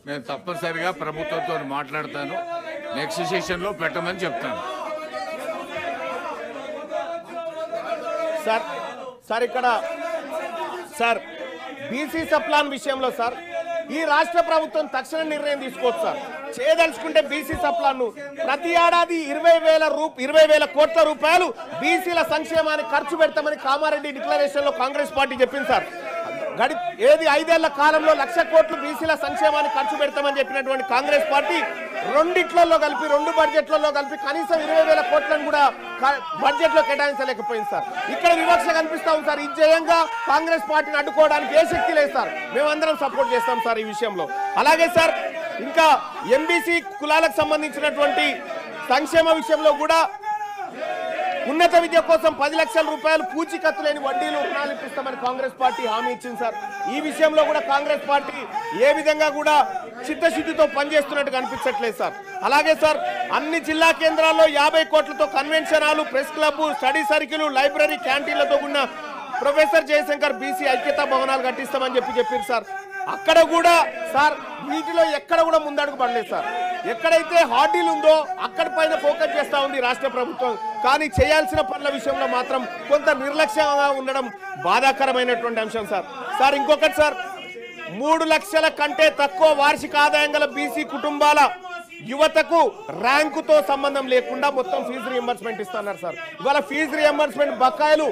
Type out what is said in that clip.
నేను తప్పనిసరిగా ప్రభుత్వంతో మాట్లాడతాను. నెక్స్ట్ సెషన్లో పెట్టమని చెప్తాను. సార్ ఇక్కడ సార్ బీసీ సప్లాన్ విషయంలో సార్ ఈ రాష్ట్ర ప్రభుత్వం తక్షణ నిర్ణయం తీసుకోవచ్చు సార్. చేయదలుచుకుంటే బీసీ సప్లాన్ను ప్రతి ఏడాది 20,000 కోట్ల రూపాయలు బీసీల సంక్షేమానికి ఖర్చు పెడతామని కామారెడ్డి డిక్లరేషన్ లో కాంగ్రెస్ పార్టీ చెప్పింది సార్. 5 ఏళ్ల కాలంలో 1,00,000 కోట్లు బీసీల సంక్షేమానికి ఖర్చు పెడతామని చెప్పినటువంటి కాంగ్రెస్ పార్టీ రెండు బడ్జెట్లలో కలిపి కనీసం 20,000 కోట్లను కూడా బడ్జెట్ లో కేటాయించలేకపోయింది సార్. ఇక్కడ వివక్ష కనిపిస్తా ఉంది సార్. ఇజ్జయంగా కాంగ్రెస్ పార్టీని అడ్డుకోవడానికి ఏ శక్తి లేదు సార్. మేమందరం సపోర్ట్ చేస్తాం సార్ ఈ విషయంలో. అలాగే సార్ ఇంకా ఎంబీసీ కులాలకు సంబంధించినటువంటి సంక్షేమ విషయంలో కూడా ఉన్నత విద్య కోసం 10 లక్షల రూపాయలు పూచీకత్తు లేని వడ్డీలు రుణాలు ఇప్పిస్తామని కాంగ్రెస్ పార్టీ హామీ ఇచ్చింది సార్. ఈ విషయంలో కూడా కాంగ్రెస్ పార్టీ ఏ విధంగా కూడా చిత్తశుద్ధితో పనిచేస్తున్నట్టు కనిపించట్లేదు సార్. అలాగే సార్ అన్ని జిల్లా కేంద్రాల్లో 50 కోట్లతో convention hall, press club, study circle, library, క్యాంటీన్లతో ఉన్న ప్రొఫెసర్ జయశంకర్ బీసీ ఐక్యతా భవనాలు కట్టిస్తామని చెప్పారు సార్. అక్కడ కూడా సార్ వీటిలో ఎక్కడ కూడా ముందడుగు పడలేదు సార్. ఎక్కడైతే హార్డీలు ఉందో అక్కడ పైన ఫోకస్ చేస్తూ ఉంది రాష్ట్ర ప్రభుత్వం. కానీ చేయాల్సిన పనుల విషయంలో మాత్రం కొంత నిర్లక్ష్యంగా ఉండడం బాధాకరమైనటువంటి అంశం సార్. ఇంకొకటి సార్ 3 లక్షల కంటే తక్కువ వార్షిక ఆదాయం గల బీసీ కుటుంబాల యువతకు ర్యాంకుతో సంబంధం లేకుండా మొత్తం ఫీజు రియంబర్స్మెంట్ ఇస్తున్నారు సార్. ఇవాళ ఫీజు రియంబర్స్మెంట్ బకాయిలు